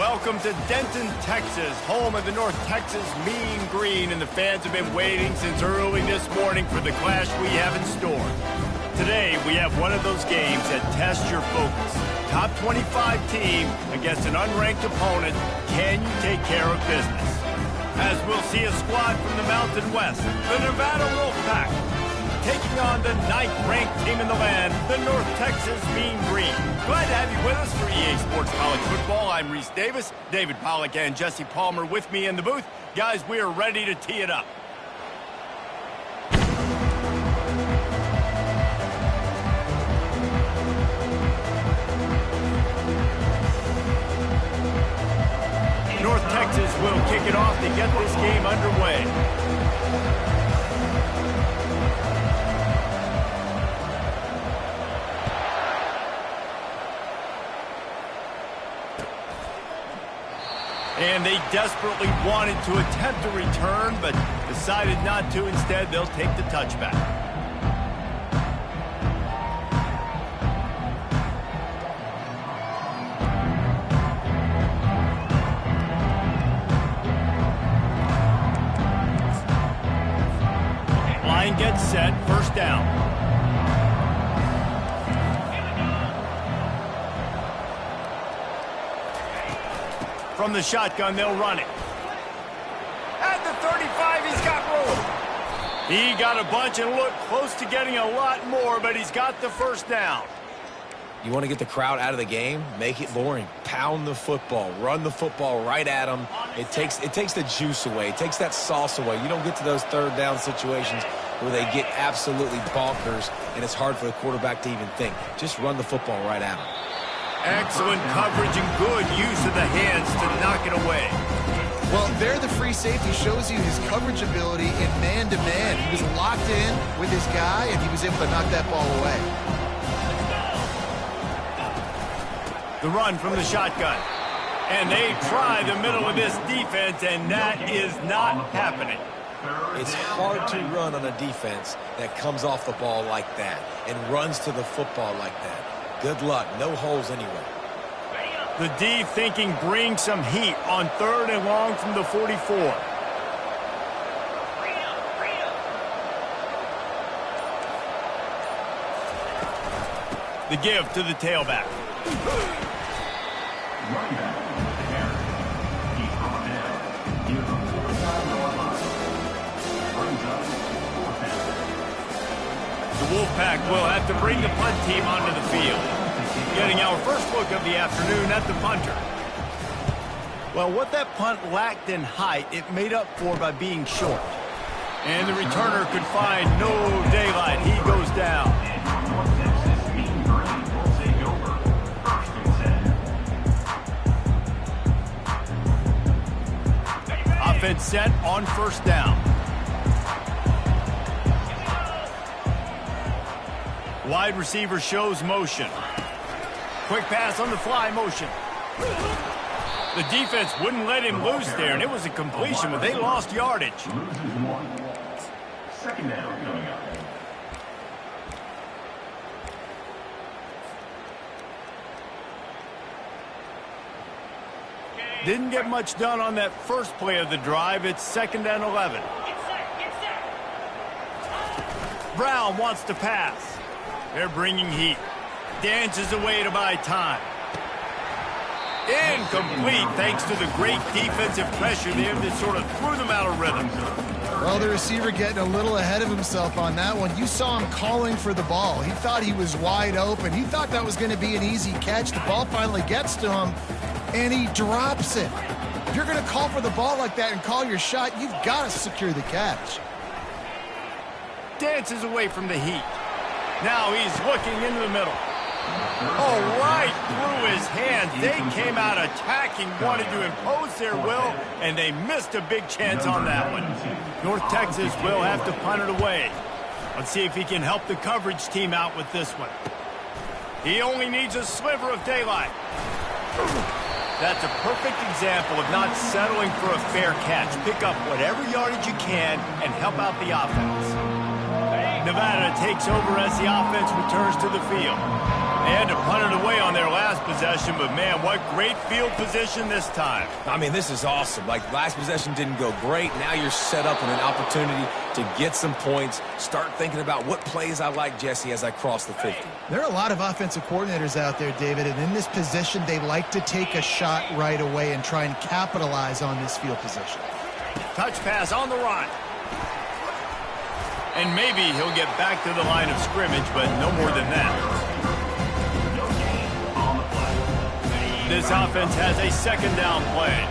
Welcome to Denton, Texas, home of the North Texas Mean Green, and the fans have been waiting since early this morning for the clash we have in store. Today, we have one of those games that tests your focus. Top 25 team against an unranked opponent. Can you take care of business? As we'll see a squad from the Mountain West, the Nevada Wolfpack, taking on the 9th-ranked team in the land, the North Texas Mean Green. Glad to have you with us for EA Sports College Football. I'm Reese Davis, David Pollack, and Jesse Palmer with me in the booth. Guys, we are ready to tee it up. North Texas will kick it off to get this game underway. And they desperately wanted to attempt a return, but decided not to. Instead, they'll take the touchback. Line gets set, first down. From the shotgun, they'll run it. At the 35, he's got room. He got a bunch and looked close to getting a lot more, but he's got the first down. You want to get the crowd out of the game? Make it boring. Pound the football. Run the football right at them. It takes the juice away. It takes that sauce away. You don't get to those third down situations where they get absolutely bonkers, and it's hard for the quarterback to even think. Just run the football right at them. Excellent coverage and good use of the hands to knock it away. Well, there the free safety shows you his coverage ability in man-to-man. He was locked in with his guy, and he was able to knock that ball away. The run from the shotgun. And they try the middle of this defense, and that is not happening. It's hard to run on a defense that comes off the ball like that and runs to the football like that. Good luck. No holes anywhere. The D thinking bring some heat on 3rd and long from the 44. The give to the tailback. The Wolfpack will have to bring the punt team onto the field. Getting our first look of the afternoon at the punter. Well, what that punt lacked in height, it made up for by being short. And the returner could find no daylight. He goes down. Offense set on first down. Wide receiver shows motion. Quick pass on the fly motion. The defense wouldn't let him loose there, and it was a completion, but they lost yardage. Second down coming up. Didn't get much done on that first play of the drive. It's 2nd and 11. Brown wants to pass. They're bringing heat. Dances away to buy time. Incomplete thanks to the great defensive pressure there that sort of threw them out of rhythm. Well, the receiver getting a little ahead of himself on that one. You saw him calling for the ball. He thought he was wide open. He thought that was going to be an easy catch. The ball finally gets to him, and he drops it. If you're going to call for the ball like that and call your shot, you've got to secure the catch. Dances away from the heat. Now he's looking into the middle. Oh, right through his hands. They came out attacking, wanted to impose their will, and they missed a big chance on that one. North Texas will have to punt it away. Let's see if he can help the coverage team out with this one. He only needs a sliver of daylight. That's a perfect example of not settling for a fair catch. Pick up whatever yardage you can and help out the offense. Nevada takes over as the offense returns to the field. They had to punt it away on their last possession, but man, what great field position this time. I mean, this is awesome. Like, last possession didn't go great. Now you're set up with an opportunity to get some points. Start thinking about what plays I like, Jesse, as I cross the 50. There are a lot of offensive coordinators out there, David, and in this position, they like to take a shot right away and try and capitalize on this field position. Touch pass on the run. And maybe he'll get back to the line of scrimmage, but no more than that. This offense has a second down play.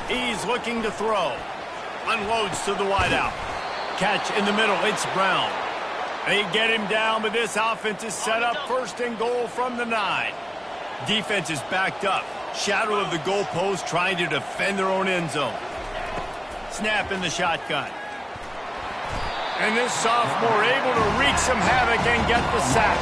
He's looking to throw. Unloads to the wideout. Catch in the middle. It's Brown. They get him down, but this offense is set up first and goal from the 9. Defense is backed up. Shadow of the goalpost trying to defend their own end zone. Snap in the shotgun. And this sophomore able to wreak some havoc and get the sack.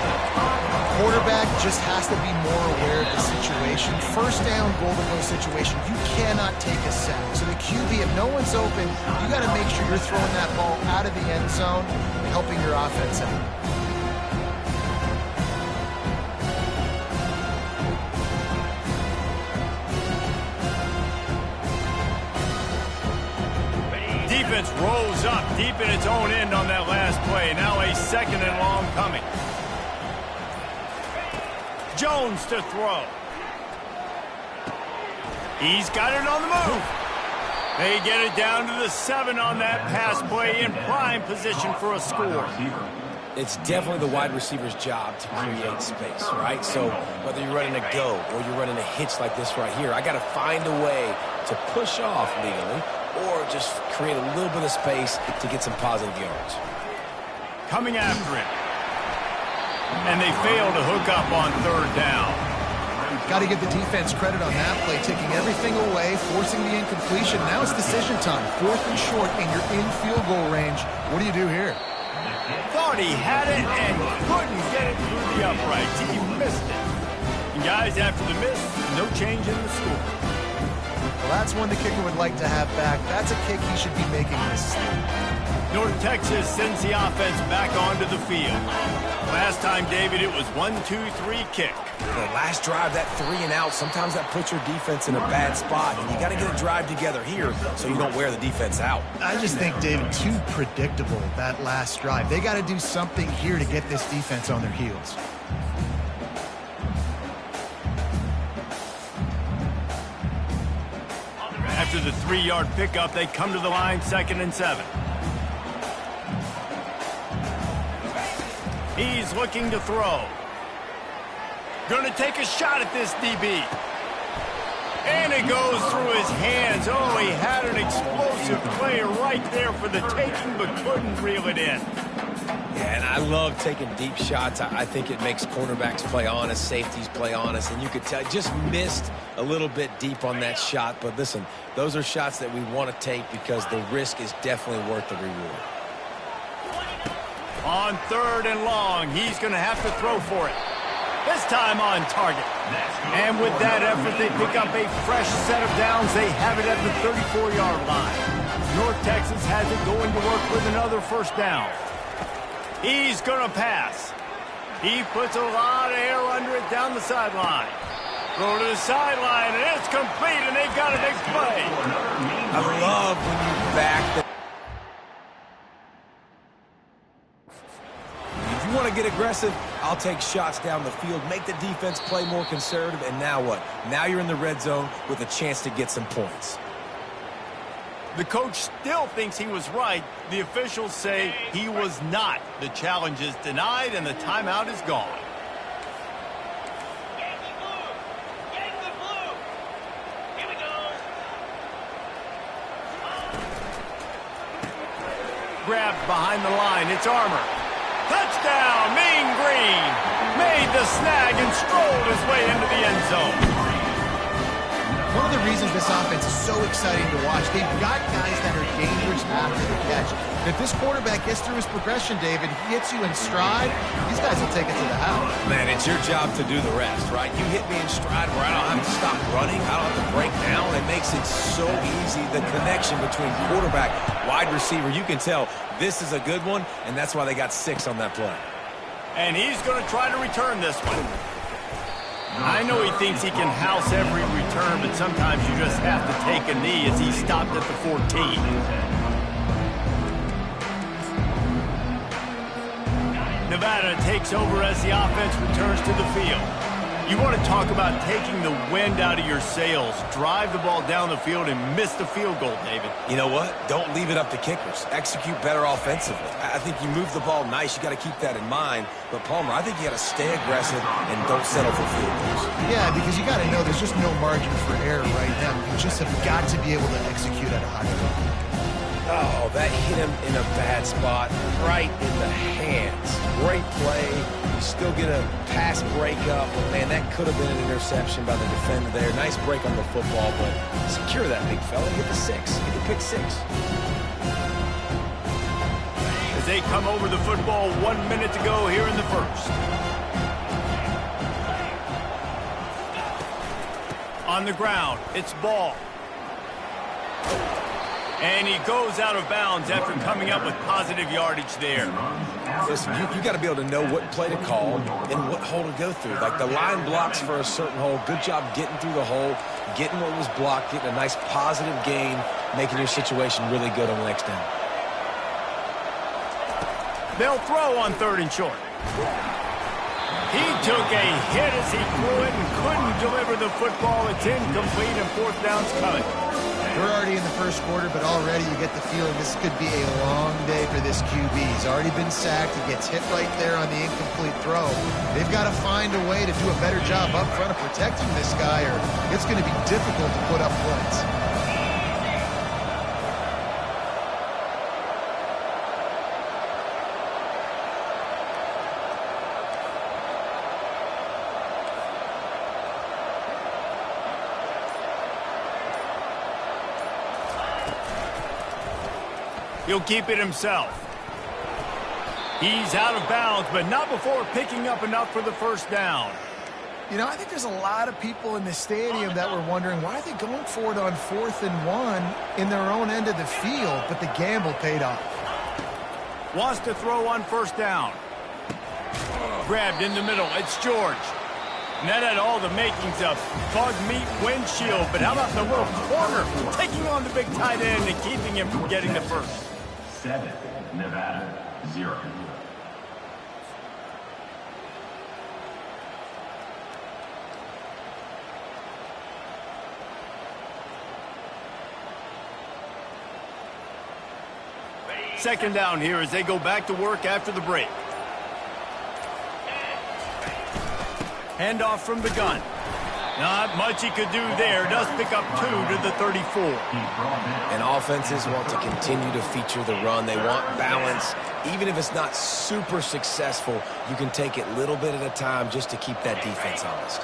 Quarterback just has to be more aware of the situation. First down, goal to go situation. You cannot take a sack. So the QB, if no one's open, you got to make sure you're throwing that ball out of the end zone and helping your offense out. Defense rolls up deep in its own end on that last play. Now a second and long coming. Jones to throw. He's got it on the move. They get it down to the 7 on that pass play in prime position for a score. It's definitely the wide receiver's job to create space, right? So whether you're running a go or you're running a hitch like this right here, I got to find a way to push off legally or just create a little bit of space to get some positive yards. Coming after him. And they fail to hook up on third down. Got to give the defense credit on that play, taking everything away, forcing the incompletion. Now it's decision time. 4th and short, and you're in field goal range. What do you do here? Thought he had it and couldn't get it through the uprights. He missed it. And guys, after the miss, no change in the score. Well, that's one the kicker would like to have back. That's a kick he should be making this season. North Texas sends the offense back onto the field. Last time, David, it was 1-2-3 kick. The last drive, that 3 and out, sometimes that puts your defense in a bad spot. And you got to get a drive together here so you don't wear the defense out. I just think, David, too predictable, that last drive. They got to do something here to get this defense on their heels. After the 3-yard pickup, they come to the line 2nd and 7. He's looking to throw. Going to take a shot at this DB. And it goes through his hands. Oh, he had an explosive play right there for the taking, but couldn't reel it in. Yeah, and I love taking deep shots. I think it makes cornerbacks play honest, safeties play honest, and you could tell just missed a little bit deep on that shot. But listen, those are shots that we want to take because the risk is definitely worth the reward. On 3rd and long, he's going to have to throw for it. This time on target. And with that effort, they pick up a fresh set of downs. They have it at the 34-yard line. North Texas has it going to work with another first down. He's going to pass. He puts a lot of air under it down the sideline. Throw to the sideline, and it's complete, and they've got a big play. I love when you back the... If you want to get aggressive, I'll take shots down the field, make the defense play more conservative, and now what? Now you're in the red zone with a chance to get some points. The coach still thinks he was right. The officials say he was not. The challenge is denied, and the timeout is gone. Grabbed behind the line. It's Armour. Touchdown, Mean Green. Made the snag and strolled his way into the end zone. one of the reasons this offense is so exciting to watch. They've got guys that are dangerous after the catch. If this quarterback gets through his progression, David, he hits you in stride, these guys will take it to the house. Man, it's your job to do the rest, right? You hit me in stride where I don't have to stop running. I don't have to break down. It makes it so easy. The connection between quarterback, wide receiver, you can tell this is a good one, and that's why they got 6 on that play. And he's going to try to return this one. I know he thinks he can house every return, but sometimes you just have to take a knee as he stopped at the 14. Nevada takes over as the offense returns to the field. You want to talk about taking the wind out of your sails. Drive the ball down the field and miss the field goal, David. You know what? Don't leave it up to kickers. Execute better offensively. I think you move the ball nice. You got to keep that in mind. But, Palmer, I think you got to stay aggressive and don't settle for field goals. Yeah, because you got to know there's just no margin for error right now. You just have got to be able to execute at a high level. Oh, that hit him in a bad spot, right in the hands. Great play. You still get a pass breakup, but, man, that could have been an interception by the defender there. Nice break on the football, but secure that big fella. Get the 6. Get the pick 6. As they come over the football, 1 minute to go here in the first. On the ground, it's ball. And he goes out of bounds after coming up with positive yardage there. Listen, you got to be able to know what play to call and what hole to go through. Like the line blocks for a certain hole. Good job getting through the hole, getting what was blocked, getting a nice positive gain, making your situation really good on the next down. They'll throw on 3rd and short. He took a hit as he threw it and couldn't deliver the football. It's incomplete and 4th down's coming. We're already in the first quarter, but already you get the feeling this could be a long day for this QB. He's already been sacked. He gets hit right there on the incomplete throw. They've got to find a way to do a better job up front of protecting this guy, or it's going to be difficult to put up points. He'll keep it himself. He's out of bounds, but not before picking up enough for the 1st down. You know, I think there's a lot of people in the stadium that were wondering, why are they going for it on 4th and 1 in their own end of the field? But the gamble paid off. Wants to throw on 1st down. Grabbed in the middle. It's George. And that had all the makings of bug meat windshield. But how about the little corner taking on the big tight end and keeping him from getting the first? 7, Nevada, 0. Second down here as they go back to work after the break. Handoff from the gun. Not much he could do there. Does pick up 2 to the 34. And offenses want to continue to feature the run. They want balance. Even if it's not super successful, you can take it little bit at a time just to keep that defense honest.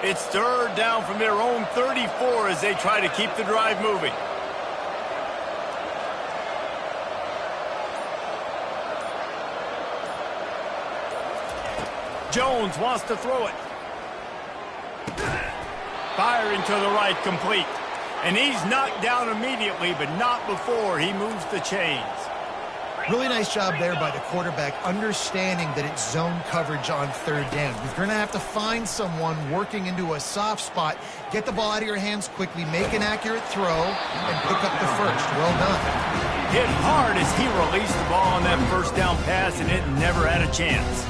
It's 3rd down from their own 34 as they try to keep the drive moving. Jones wants to throw it. Firing to the right, complete. And he's knocked down immediately, but not before he moves the chains. Really nice job there by the quarterback, understanding that it's zone coverage on 3rd down. You're going to have to find someone working into a soft spot, get the ball out of your hands quickly, make an accurate throw, and pick up the first. Well done. Hit hard as he released the ball on that 1st down pass, and it never had a chance.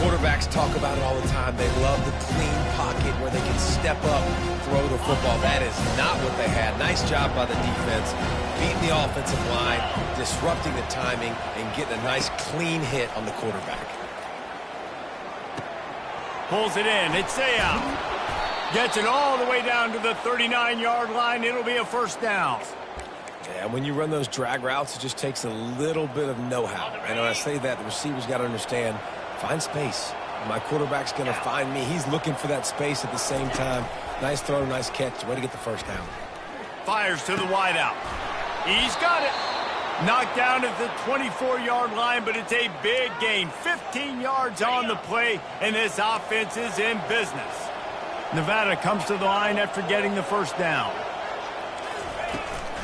Quarterbacks talk about it all the time. They love the clean pocket where they can step up, throw the football. That is not what they had. Nice job by the defense, beating the offensive line, disrupting the timing, and getting a nice clean hit on the quarterback. Pulls it in. It's out. Gets it all the way down to the 39-yard line. It'll be a 1st down. Yeah, when you run those drag routes, it just takes a little bit of know-how. And when I say that, the receivers got to understand, find space. My quarterback's going to find me. He's looking for that space at the same time. Nice throw, nice catch. Way to get the first down. Fires to the wideout. He's got it. Knocked down at the 24-yard line, but it's a big gain. 15 yards on the play, and this offense is in business. Nevada comes to the line after getting the first down.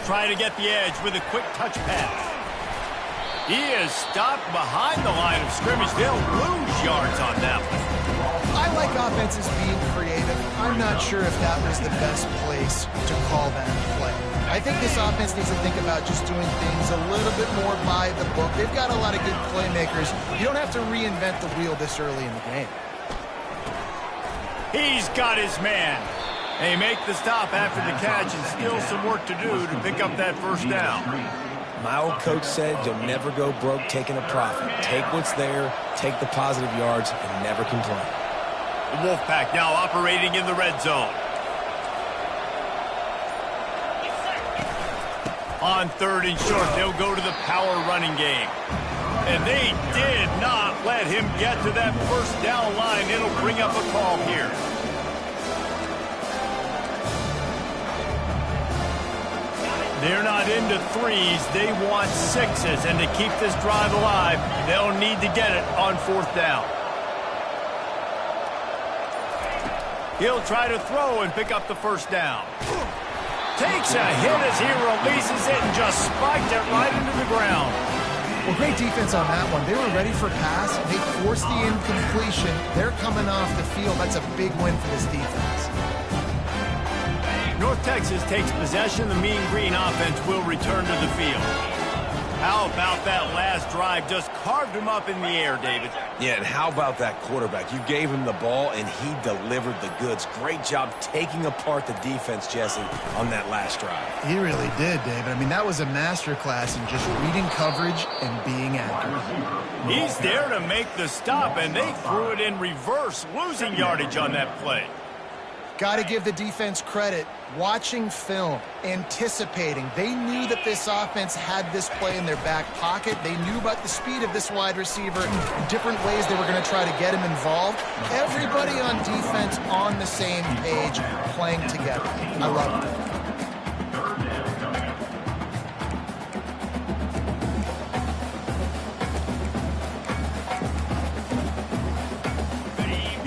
Try to get the edge with a quick touch pass. He is stopped behind the line of scrimmage. They'll lose yards on that one. I like offenses being creative. I'm not sure if that was the best place to call that play. I think this offense needs to think about just doing things a little bit more by the book. They've got a lot of good playmakers. You don't have to reinvent the wheel this early in the game. He's got his man. They make the stop after the catch, and still some work to do to pick up that first down. My old coach said you'll never go broke taking a profit. Take what's there, take the positive yards, and never complain. The Wolfpack now operating in the red zone. On 3rd and short, they'll go to the power running game. And they did not let him get to that first down line. It'll bring up a call here. They're not into threes. They want sixes. And to keep this drive alive, they'll need to get it on 4th down. He'll try to throw and pick up the first down. Takes a hit as he releases it and just spiked it right into the ground. Well, great defense on that one. They were ready for pass. They forced the incompletion. They're coming off the field. That's a big win for this defense. North Texas takes possession. The Mean Green offense will return to the field. How about that last drive? Just carved him up in the air, David. Yeah, and how about that quarterback? You gave him the ball, and he delivered the goods. Great job taking apart the defense, Jesse, on that last drive. He really did, David. I mean, that was a masterclass in just reading coverage and being accurate. He's there to make the stop, and they threw it in reverse, losing yardage on that play. Got to give the defense credit. Watching film, anticipating. They knew that this offense had this play in their back pocket. They knew about the speed of this wide receiver and different ways they were going to try to get him involved. Everybody on defense on the same page, playing together. I love it.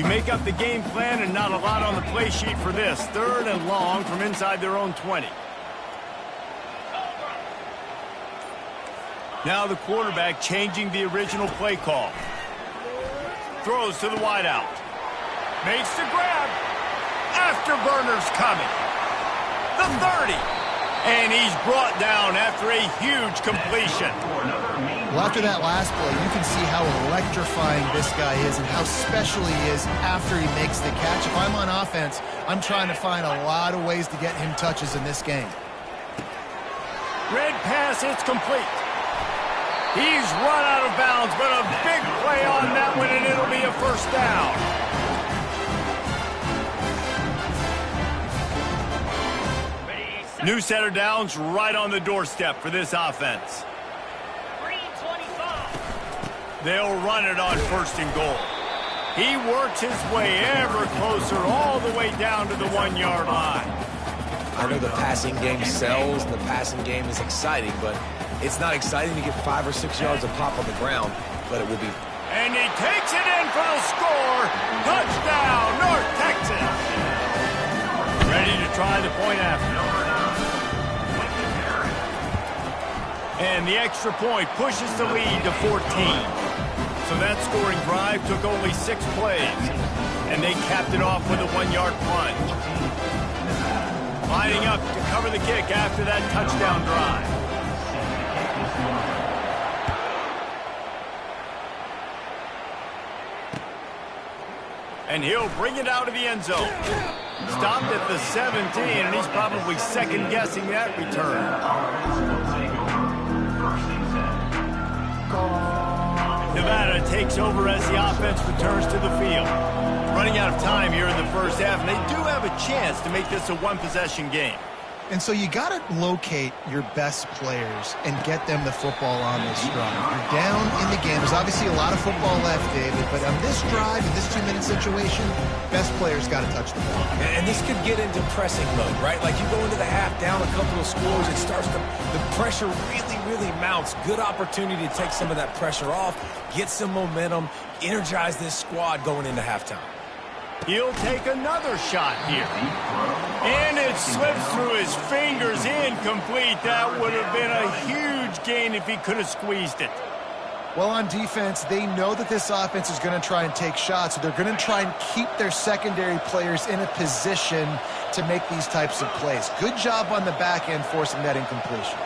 Make up the game plan and not a lot on the play sheet for this. 3rd and long from inside their own 20. Now the quarterback changing the original play call. Throws to the wideout. Makes the grab. Afterburner's coming. The 30. And he's brought down after a huge completion. Well, after that last play, you can see how electrifying this guy is and how special he is after he makes the catch. If I'm on offense, I'm trying to find a lot of ways to get him touches in this game. Red pass, it's complete. He's run out of bounds, but a big play on that one, and it'll be a first down. New set of downs right on the doorstep for this offense. They'll run it on 1st and goal. He works his way ever closer all the way down to the 1-yard line. I know the passing game sells, and the passing game is exciting, but it's not exciting to get 5 or 6 yards of pop on the ground, but it will be. And he takes it in for the score. Touchdown, North Texas. Ready to try the point after. And the extra point pushes the lead to 14. So that scoring drive took only 6 plays. And they capped it off with a 1-yard plunge. Lining up to cover the kick after that touchdown drive. And he'll bring it out of the end zone. Stopped at the 17, and he's probably second-guessing that return. Nevada takes over as the offense returns to the field. Running out of time here in the first half, and they do have a chance to make this a one-possession game. And so you got to locate your best players and get them the football on this drive. You're down in the game. There's obviously a lot of football left, David, but on this drive, in this 2-minute situation, best players got to touch the ball. And this could get into pressing mode, right? Like you go into the half down a couple of scores, it starts to, the pressure really mounts. Good opportunity to take some of that pressure off, get some momentum, energize this squad going into halftime. He'll take another shot here. And it slips through his fingers, incomplete. That would have been a huge gain if he could have squeezed it. Well, on defense, they know that this offense is going to try and take shots, so they're going to try and keep their secondary players in a position to make these types of plays. Good job on the back end forcing that incompletion.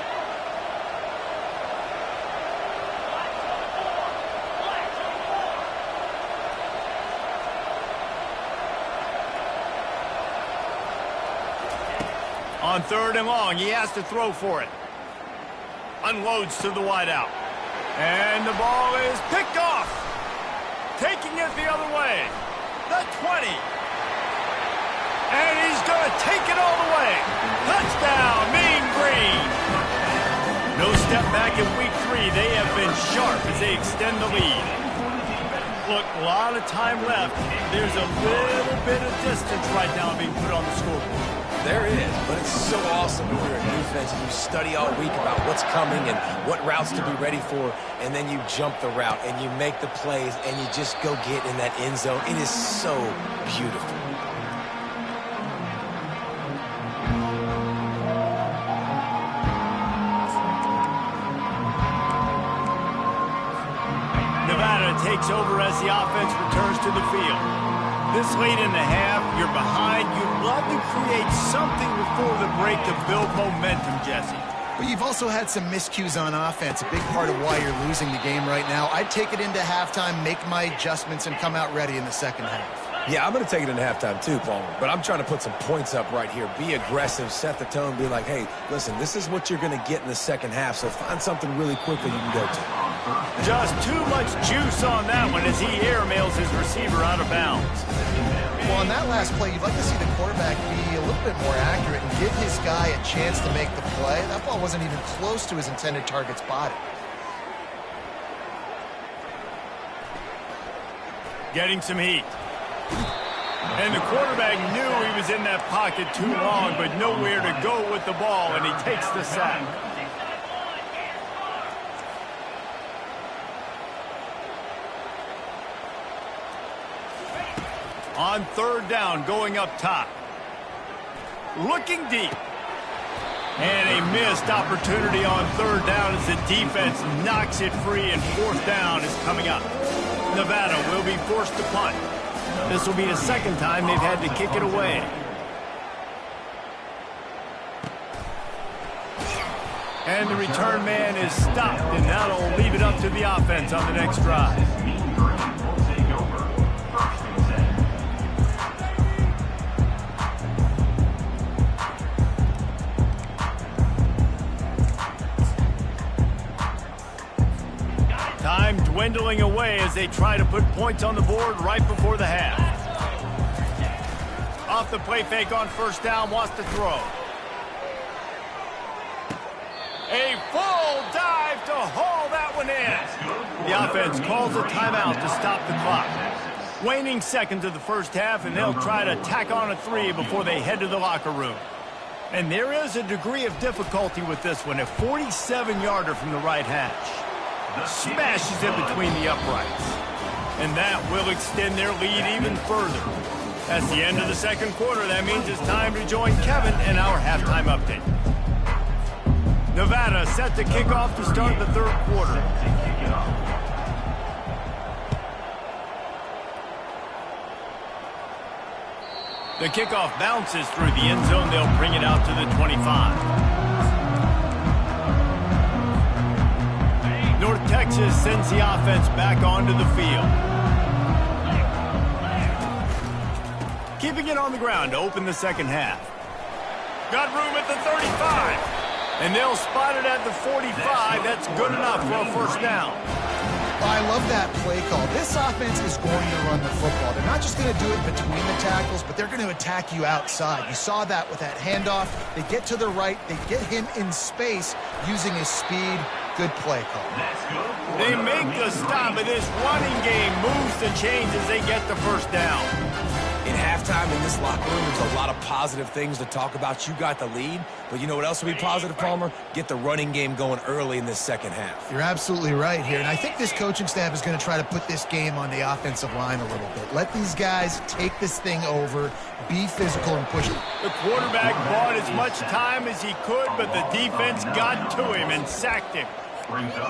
On 3rd and long, he has to throw for it. Unloads to the wideout. And the ball is picked off. Taking it the other way. The 20. And he's going to take it all the way. Touchdown, Mean Green. No step back in week 3. They have been sharp as they extend the lead. Look, a lot of time left. There's a little bit of distance right now being put on the scoreboard. There is, but it's so awesome when you're a defense and you study all week about what's coming and what routes to be ready for, and then you jump the route and you make the plays and you just go get in that end zone. It is so beautiful. Nevada takes over as the offense returns to the field. This late in the half, you're behind. You'd love to create something before the break to build momentum, Jesse. Well, you've also had some miscues on offense, a big part of why you're losing the game right now. I'd take it into halftime, make my adjustments, and come out ready in the second half. Yeah, I'm going to take it into halftime too, Palmer. But I'm trying to put some points up right here. Be aggressive, set the tone, be like, hey, listen, this is what you're going to get in the second half, so find something really quickly you can go to. Just too much juice on that one as he airmails his receiver out of bounds. Well, on that last play, you'd like to see the quarterback be a little bit more accurate and give his guy a chance to make the play. That ball wasn't even close to his intended target's body. Getting some heat. And the quarterback knew he was in that pocket too long, but nowhere to go with the ball, and he takes the sack. On 3rd down, going up top. Looking deep. And a missed opportunity on 3rd down as the defense knocks it free, and 4th down is coming up. Nevada will be forced to punt. This will be the second time they've had to kick it away. And the return man is stopped, and that'll leave it up to the offense on the next drive. Time dwindling away as they try to put points on the board right before the half. Off the play fake on 1st down, wants to throw. A full dive to haul that one in. The offense calls a timeout to stop the clock. Waning seconds of the first half, and they'll try to tack on a 3 before they head to the locker room. And there is a degree of difficulty with this one, a 47-yarder from the right hash. Smashes in between the uprights. And that will extend their lead even further. That's the end of the second quarter. That means it's time to join Kevin in our halftime update. Nevada set to kick off to start the 3rd quarter. The kickoff bounces through the end zone. They'll bring it out to the 25. North Texas sends the offense back onto the field. Keeping it on the ground to open the second half. Got room at the 35. And they'll spot it at the 45. That's good enough for a 1st down. I love that play call. This offense is going to run the football. They're not just going to do it between the tackles, but they're going to attack you outside. You saw that with that handoff. They get to the right. They get him in space using his speed. Good play call. They make the stop, but this running game moves the chains as they get the first down. In halftime in this locker room, there's a lot of positive things to talk about. You got the lead, but you know what else will be positive, Palmer? Get the running game going early in this second half. You're absolutely right here, and I think this coaching staff is going to try to put this game on the offensive line a little bit. Let these guys take this thing over, be physical, and push it. The quarterback bought as much time as he could, but the defense got to him and sacked him.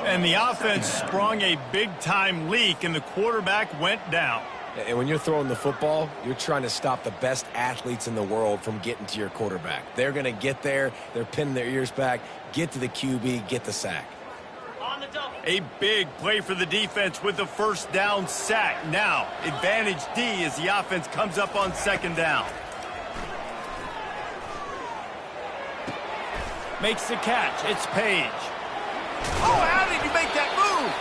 And the offense sprung a big-time leak, and the quarterback went down. And when you're throwing the football, you're trying to stop the best athletes in the world from getting to your quarterback. They're going to get there. They're pinning their ears back, get to the QB, get the sack. A big play for the defense with the first down sack. Now, advantage D as the offense comes up on second down. Makes the catch. It's Page. Oh, how did he make that move?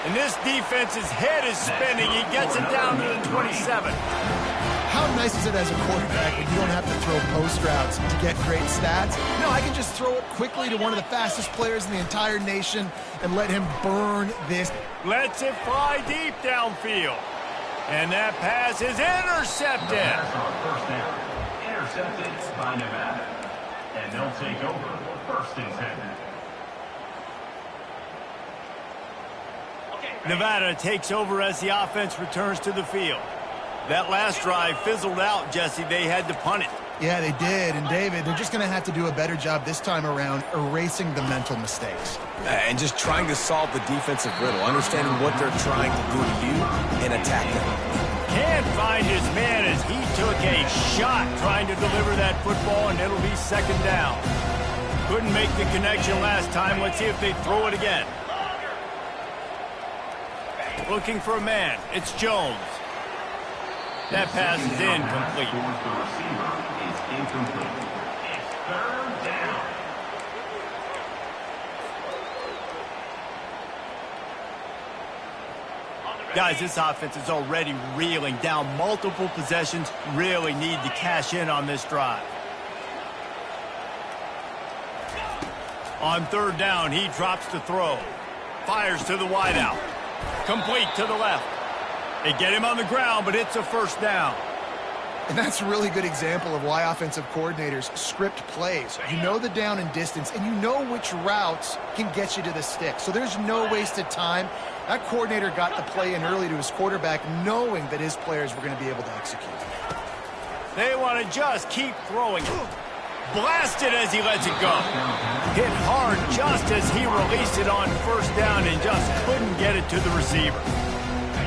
And this defense's head is spinning. He gets it down to the 27. How nice is it as a quarterback when you don't have to throw post routes to get great stats? No, I can just throw it quickly to one of the fastest players in the entire nation and let him burn this. Lets it fly deep downfield. And that pass is intercepted. First down. Intercepted by Nevada. And they'll take over first and 10. Nevada takes over as the offense returns to the field. That last drive fizzled out, Jesse. They had to punt it. Yeah, they did. And, David, they're just going to have to do a better job this time around erasing the mental mistakes. And just trying to solve the defensive riddle, understanding what they're trying to do to you and attack them. Can't find his man as he took a shot trying to deliver that football, and it'll be second down. Couldn't make the connection last time. Let's see if they throw it again. Looking for a man. It's Jones. That pass is incomplete. The receiver is incomplete. It's third down. Guys, this offense is already reeling down multiple possessions. Really need to cash in on this drive. On third down, he drops to throw. Fires to the wideout. Complete to the left. They get him on the ground, but it's a first down. And that's a really good example of why offensive coordinators script plays. You know the down and distance, and you know which routes can get you to the stick. So there's no wasted time. That coordinator got the play in early to his quarterback, knowing that his players were going to be able to execute. They want to just keep throwing. Blasted as he lets it go. Hit hard just as he released it on first down and just couldn't get it to the receiver.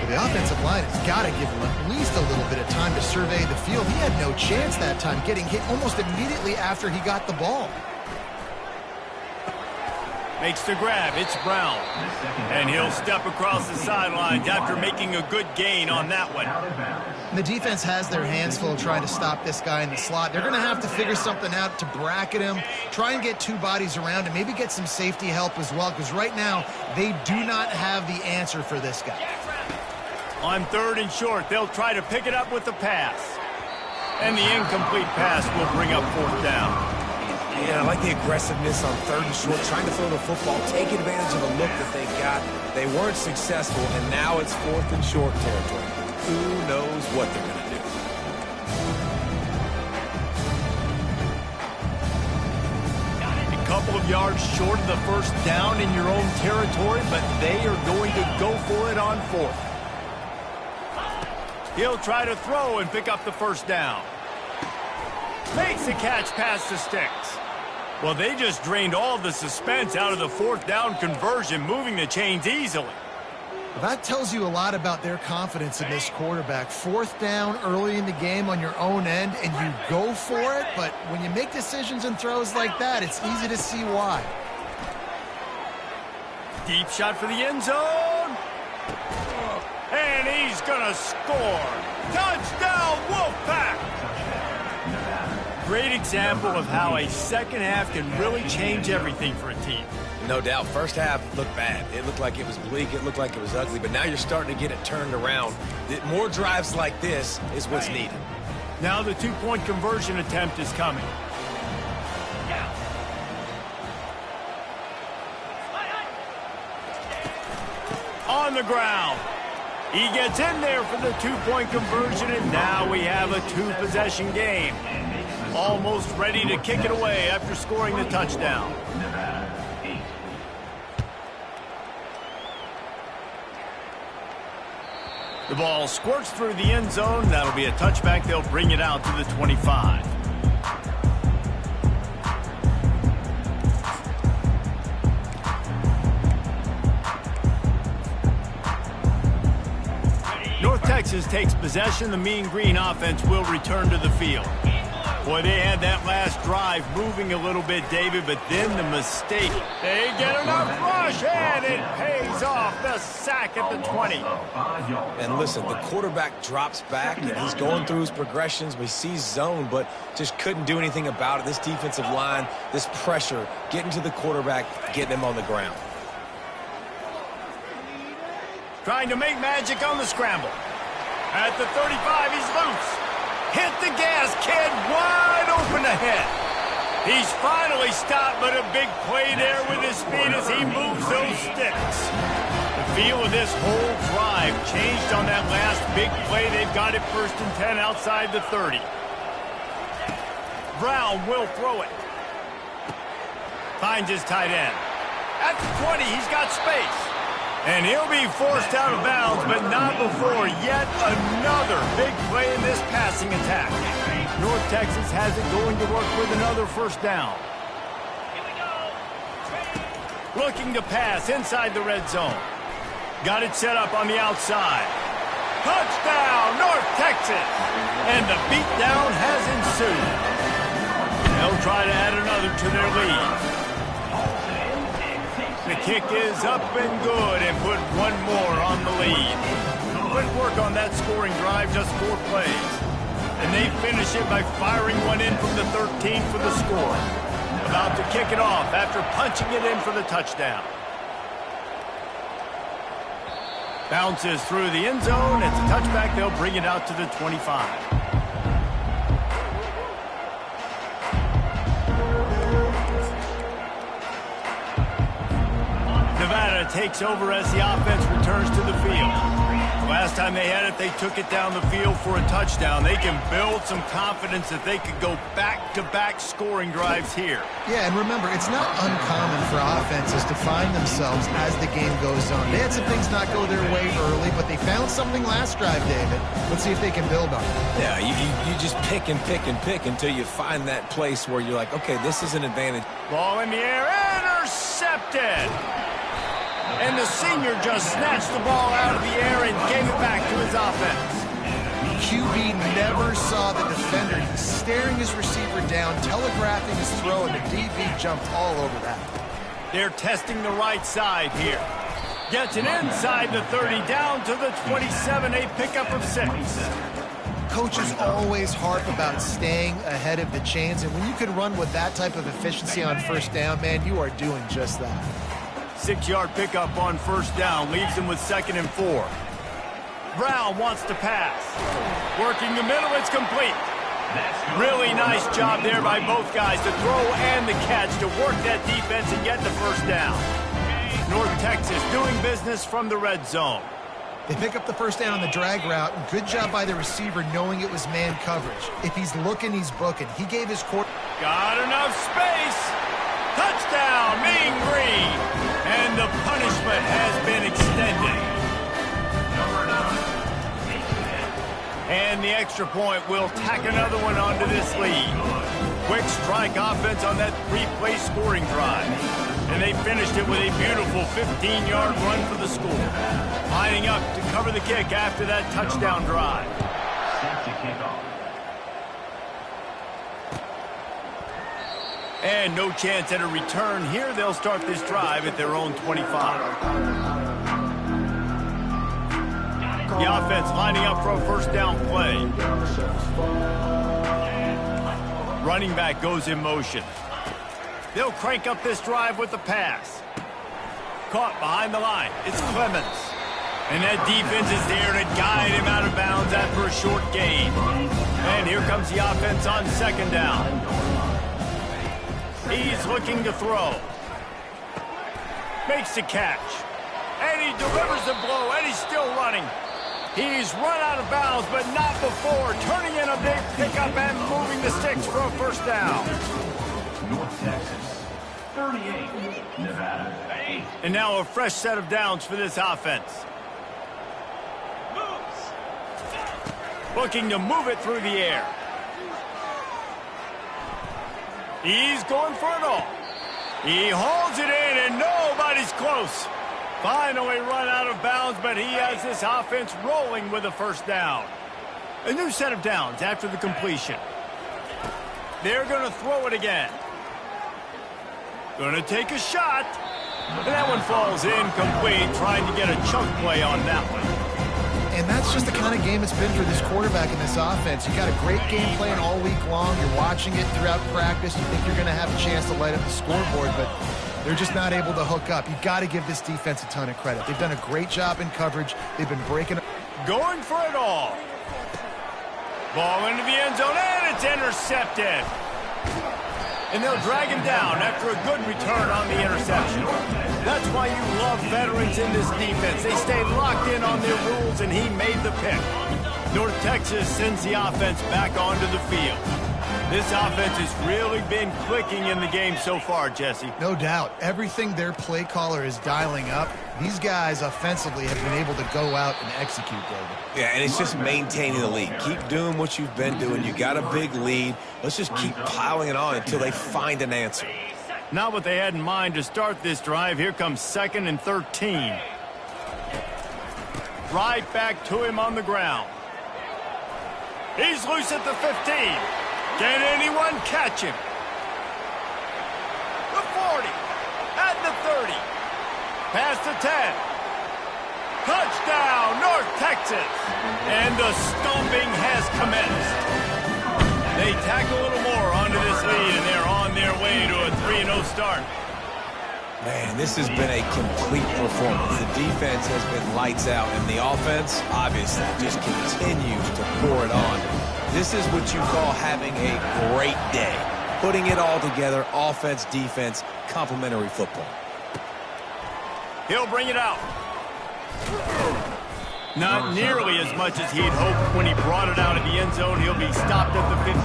The offensive line has got to give him at least a little bit of time to survey the field. He had no chance that time, getting hit almost immediately after he got the ball. Makes the grab. It's Brown. And he'll step across the sidelines after making a good gain on that one. The defense has their hands full trying to stop this guy in the slot. They're going to have to figure something out to bracket him, try and get two bodies around him, maybe get some safety help as well, because right now they do not have the answer for this guy. On third and short, they'll try to pick it up with the pass. And the incomplete pass will bring up fourth down. Yeah, I like the aggressiveness on third and short, trying to throw the football, take advantage of the look that they got. They weren't successful, and now it's fourth and short territory. Who knows what they're going to do? A couple of yards short of the first down in your own territory, but they are going to go for it on fourth. He'll try to throw and pick up the first down. Makes the catch past the sticks. Well, they just drained all the suspense out of the fourth down conversion, moving the chains easily. Well, that tells you a lot about their confidence in this quarterback. Fourth down early in the game on your own end, and you go for it, but when you make decisions and throws like that, it's easy to see why. Deep shot for the end zone. And he's going to score. Touchdown, Wolfpack! great example of how a second half can really change everything for a team. No doubt. First half looked bad. It looked like it was bleak. It looked like it was ugly. But now you're starting to get it turned around. More drives like this is what's needed. Now the two-point conversion attempt is coming. On the ground. He gets in there for the two-point conversion, and now we have a two-possession game. Almost ready to kick it away after scoring the touchdown. The ball squirts through the end zone. That'll be a touchback. They'll bring it out to the 25. North Texas takes possession. The Mean Green offense will return to the field. Boy, they had that last drive moving a little bit, David, but then the mistake. They get enough rush, and it pays off. The sack at the 20. And listen, the quarterback drops back, and he's going through his progressions. We see zone, but just couldn't do anything about it. This defensive line, this pressure, getting to the quarterback, getting him on the ground. Trying to make magic on the scramble. At the 35, he's loose. Hit the gas, kid, wide open ahead. He's finally stopped, but a big play there with his speed as he moves those sticks. The feel of this whole drive changed on that last big play. They've got it 1st and 10 outside the 30. Brown will throw it. Finds his tight end. At the 20, he's got space. And he'll be forced out of bounds, but not before yet another big play in this passing attack. North Texas has it going to work with another first down. Looking to pass inside the red zone. Got it set up on the outside. Touchdown, North Texas! And the beatdown has ensued. They'll try to add another to their lead. The kick is up and good and put one more on the lead. Quick work on that scoring drive, just 4 plays. And they finish it by firing one in from the 13 for the score. About to kick it off after punching it in for the touchdown. Bounces through the end zone. It's a touchback. They'll bring it out to the 25. Nevada takes over as the offense returns to the field. Last time they had it, they took it down the field for a touchdown. They can build some confidence that they could go back-to-back scoring drives here. Yeah, and remember, it's not uncommon for offenses to find themselves as the game goes on. They had some things not go their way early, but they found something last drive, David. Let's see if they can build on it. Yeah, you just pick and pick and pick until you find that place where you're like, okay, this is an advantage. Ball in the air, intercepted! And the senior just snatched the ball out of the air and gave it back to his offense. QB never saw the defender. He's staring his receiver down, telegraphing his throw, and the DB jumped all over that. They're testing the right side here. Gets it inside the 30, down to the 27, a pickup of 6. Coaches always harp about staying ahead of the chains, and when you can run with that type of efficiency on first down, man, you are doing just that. 6-yard pickup on first down, leaves him with 2nd and 4. Brown wants to pass. Working the middle, it's complete. Really nice job there by both guys to throw and the catch to work that defense and get the first down. North Texas doing business from the red zone. They pick up the first down on the drag route. Good job by the receiver knowing it was man coverage. If he's looking, he's booking. He gave his court. Got enough space. Touchdown, Mean Green. And the punishment has been extended. And the extra point will tack another one onto this lead. Quick strike offense on that 3-play scoring drive. And they finished it with a beautiful 15-yard run for the score. Lining up to cover the kick after that touchdown drive. Set to kick off. And no chance at a return here. They'll start this drive at their own 25. The offense lining up for a first down play. Running back goes in motion. They'll crank up this drive with the pass. Caught behind the line. It's Clemens. And that defense is there to guide him out of bounds after a short gain. And here comes the offense on second down. He's looking to throw. Makes the catch. And he delivers the blow, and he's still running. He's run out of bounds, but not before. Turning in a big pickup and moving the sticks for a first down. North Texas, 38, Nevada, 8. And now a fresh set of downs for this offense. Looking to move it through the air. He's going for it all. He holds it in, and nobody's close. Finally run out of bounds, but he has this offense rolling with a first down. A new set of downs after the completion. They're going to throw it again. Going to take a shot. And that one falls incomplete, trying to get a chunk play on that one. And that's just the kind of game it's been for this quarterback in this offense. You got a great game plan all week long. You're watching it throughout practice. You think you're going to have a chance to light up the scoreboard, but they're just not able to hook up. You've got to give this defense a ton of credit. They've done a great job in coverage. They've been breaking up. Going for it all. Ball into the end zone, and it's intercepted. And they'll drag him down after a good return on the interception. That's why you love veterans in this defense. They stay locked in on their rules, and he made the pick. North Texas sends the offense back onto the field. This offense has really been clicking in the game so far, Jesse. No doubt. Everything their play caller is dialing up, these guys offensively have been able to go out and execute, David. Yeah, and it's just maintaining the lead. Keep doing what you've been doing. You got a big lead. Let's just keep piling it on until they find an answer. Not what they had in mind to start this drive. Here comes 2nd and 13. Right back to him on the ground. He's loose at the 15. Can anyone catch him? The 40. At the 30. Past the 10. Touchdown, North Texas. And the stomping has commenced. They tack a little more onto this lead, and they're on their way to a 3-0 start. Man, this has been a complete performance. The defense has been lights out, and the offense, obviously, just continues to pour it on. This is what you call having a great day. Putting it all together, offense, defense, complementary football. He'll bring it out. Not nearly as much as he'd hoped when he brought it out of the end zone. He'll be stopped at the 15.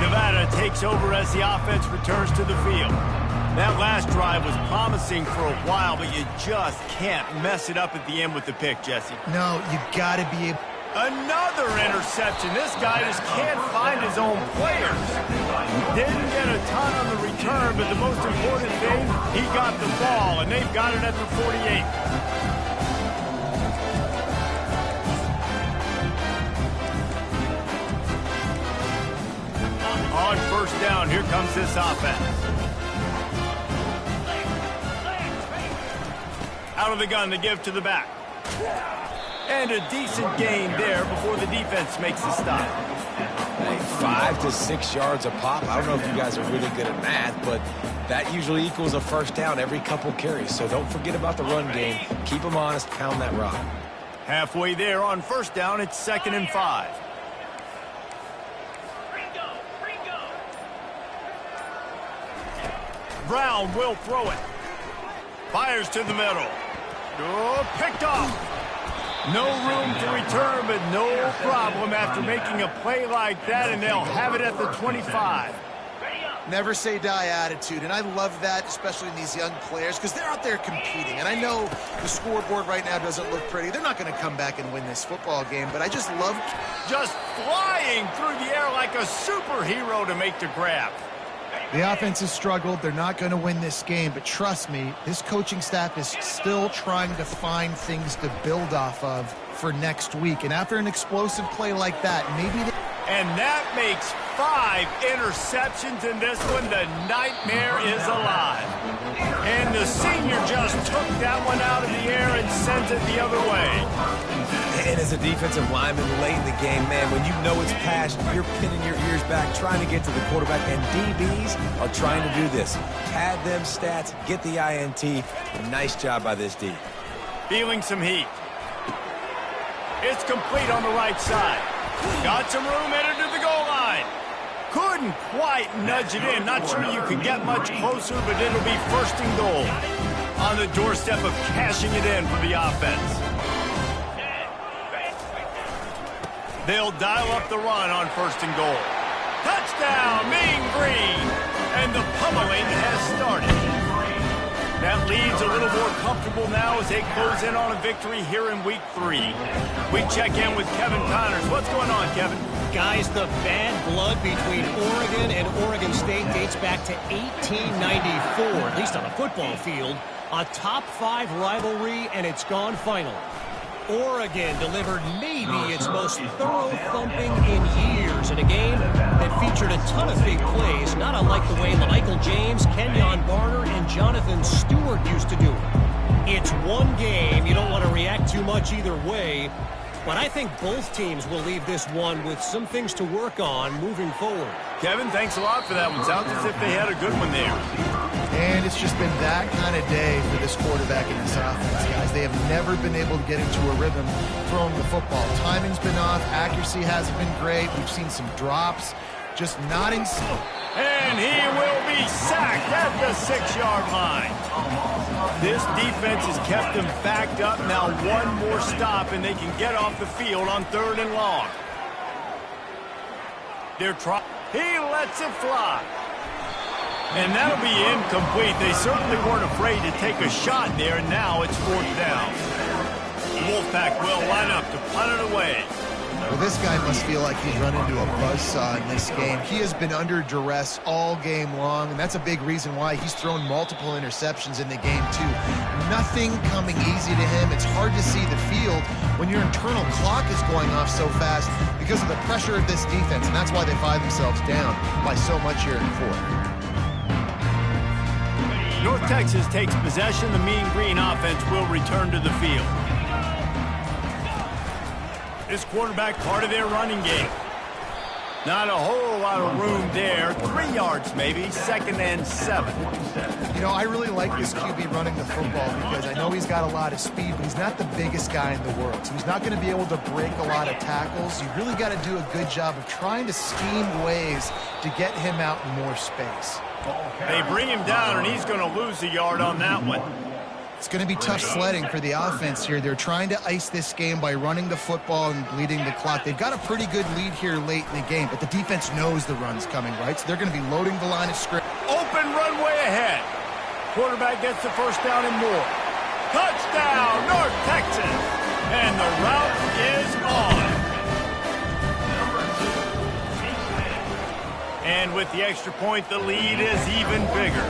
Nevada takes over as the offense returns to the field. That last drive was promising for a while, but you just can't mess it up at the end with the pick, Jesse. No, you got to be able. Another interception. This guy just can't find his own players. Didn't get a ton on the return, but the most important thing, he got the ball, and they've got it at the 48. On first down, here comes this offense. Out of the gun to give to the back. And a decent gain there before the defense makes the stop. Hey, 5 to 6 yards a pop. I don't know if you guys are really good at math, but that usually equals a first down every couple carries. So don't forget about the run game. Keep them honest. Pound that rock. Halfway there on first down, it's 2nd and 5. Brown will throw it. Fires to the middle. Oh, picked off. No room to return, but no problem after making a play like that, and they'll have it at the 25. Never say die attitude, and I love that, especially in these young players, because they're out there competing. And I know the scoreboard right now doesn't look pretty. They're not going to come back and win this football game, but I just love just flying through the air like a superhero to make the grab. The offense has struggled. They're not going to win this game, but trust me, this coaching staff is still trying to find things to build off of for next week. And after an explosive play like that, maybe... And that makes 5 interceptions in this one. The nightmare is alive. And the senior just took that one out of the air and sends it the other way. And as a defensive lineman late in the game, man, when you know it's passed, you're pinning your ears back, trying to get to the quarterback, and DBs are trying to do this. Pad them stats, get the INT. Nice job by this D. Feeling some heat. It's complete on the right side. Got some room headed to the goal line. Couldn't quite nudge it in. Not sure you could get much closer, but it'll be first and goal. On the doorstep of cashing it in for the offense. They'll dial up the run on first and goal. Touchdown, Mean Green! And the pummeling has started. That lead's a little more comfortable now as they close in on a victory here in Week 3. We check in with Kevin Connors. What's going on, Kevin? Guys, the bad blood between Oregon and Oregon State dates back to 1894, at least on a football field. A top-5 rivalry, and it's gone final. Oregon delivered maybe its most thorough thumping in years in a game that featured a ton of big plays, not unlike the way Michael James, Kenyon Barner, and Jonathan Stewart used to do it. It's one game. You don't want to react too much either way, but I think both teams will leave this one with some things to work on moving forward. Kevin, thanks a lot for that one. Sounds as if they had a good one there. And it's just been that kind of day for this quarterback in this offense, guys. They have never been able to get into a rhythm throwing the football. Timing's been off. Accuracy hasn't been great. We've seen some drops. Just not in sync. And he will be sacked at the 6-yard line. This defense has kept them backed up. Now one more stop, and they can get off the field on 3rd and long. They're trying. He lets it fly. And that'll be incomplete. They certainly weren't afraid to take a shot there, and now it's 4th down. Wolfpack will line up to punt it away. Well, this guy must feel like he's run into a buzzsaw in this game. He has been under duress all game long, and that's a big reason why he's thrown multiple interceptions in the game, too. Nothing coming easy to him. It's hard to see the field when your internal clock is going off so fast because of the pressure of this defense, and that's why they find themselves down by so much here in 4th. North Texas takes possession. The Mean Green offense will return to the field. This quarterback, part of their running game. Not a whole lot of room there. 3 yards maybe, 2nd and 7. You know, I really like this QB running the football because I know he's got a lot of speed, but he's not the biggest guy in the world. So he's not going to be able to break a lot of tackles. You really got to do a good job of trying to scheme ways to get him out in more space. They bring him down, and he's going to lose a yard on that one. It's going to be tough sledding for the offense here. They're trying to ice this game by running the football and bleeding the clock. They've got a pretty good lead here late in the game, but the defense knows the run's coming, right? So they're going to be loading the line of scrimmage. Open runway ahead. Quarterback gets the first down and more. Touchdown, North Texas. And the route is on. And with the extra point, the lead is even bigger.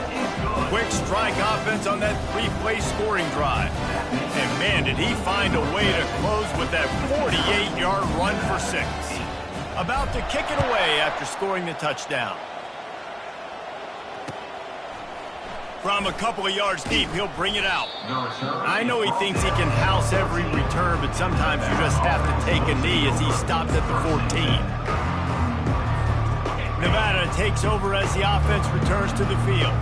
Quick strike offense on that 3-play scoring drive. And man, did he find a way to close with that 48-yard run for 6. About to kick it away after scoring the touchdown. From a couple of yards deep, he'll bring it out. I know he thinks he can house every return, but sometimes you just have to take a knee as he stops at the 14. Nevada takes over as the offense returns to the field.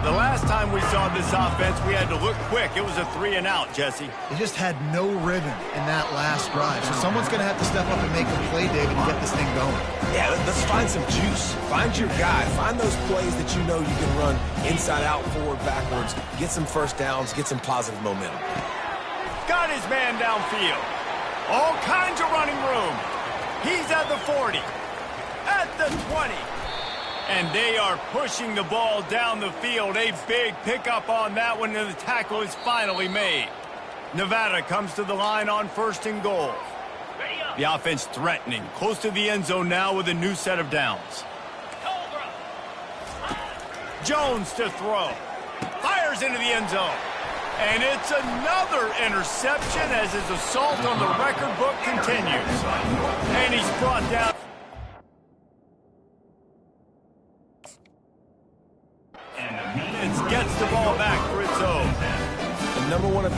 The last time we saw this offense, we had to look quick. It was a 3-and-out, Jesse. They just had no rhythm in that last drive. So someone's going to have to step up and make a play, David, and get this thing going. Yeah, let's find some juice. Find your guy. Find those plays that you know you can run inside out, forward, backwards. Get some first downs. Get some positive momentum. Got his man downfield. All kinds of running room. He's at the 40. At the 20. And they are pushing the ball down the field. A big pickup on that one, and the tackle is finally made. Nevada comes to the line on 1st and goal. The offense threatening, close to the end zone now with a new set of downs. Jones to throw. Fires into the end zone. And it's another interception as his assault on the record book continues. And he's brought down.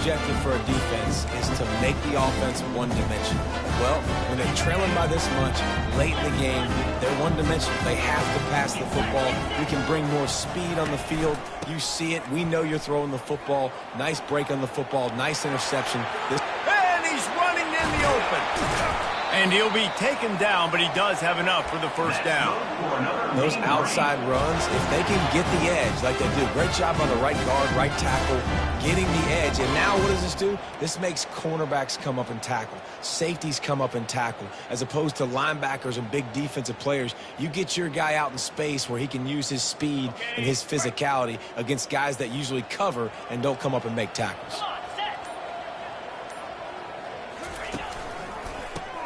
objective for a defense is to make the offense one-dimensional. Well, when they're trailing by this much late in the game, they're one-dimensional. They have to pass the football. We can bring more speed on the field. You see it. We know you're throwing the football. Nice break on the football. Nice interception. And he's running in the open. And he'll be taken down, but he does have enough for the first down. Those outside runs, if they can get the edge like they do, great job on the right guard, right tackle, getting the edge. And now what does this do? This makes cornerbacks come up and tackle. Safeties come up and tackle. As opposed to linebackers and big defensive players, you get your guy out in space where he can use his speed and his physicality against guys that usually cover and don't come up and make tackles.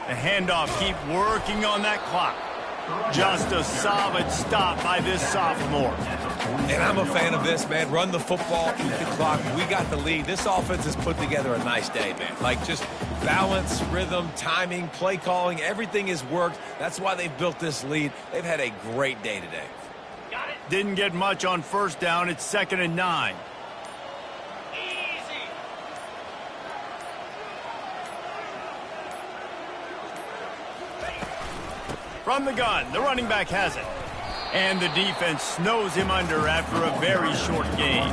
The handoff, keep working on that clock. Just a solid stop by this sophomore. And I'm a fan of this, man. Run the football, keep the clock. We got the lead. This offense has put together a nice day, man. Like, just balance, rhythm, timing, play calling, everything has worked. That's why they've built this lead. They've had a great day today. Didn't get much on first down. It's 2nd and 9. From the gun, the running back has it. And the defense snows him under after a very short gain.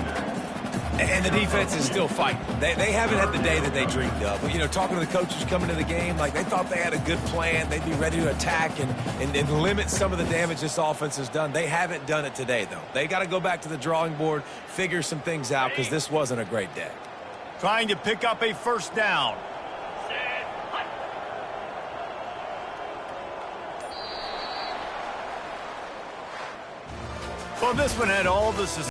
And the defense is still fighting. They haven't had the day that they dreamed of. But, you know, talking to the coaches coming to the game, like they thought they had a good plan. They'd be ready to attack and limit some of the damage this offense has done. They haven't done it today, though. They got to go back to the drawing board, figure some things out, because this wasn't a great day. Trying to pick up a first down. Well, this one had all the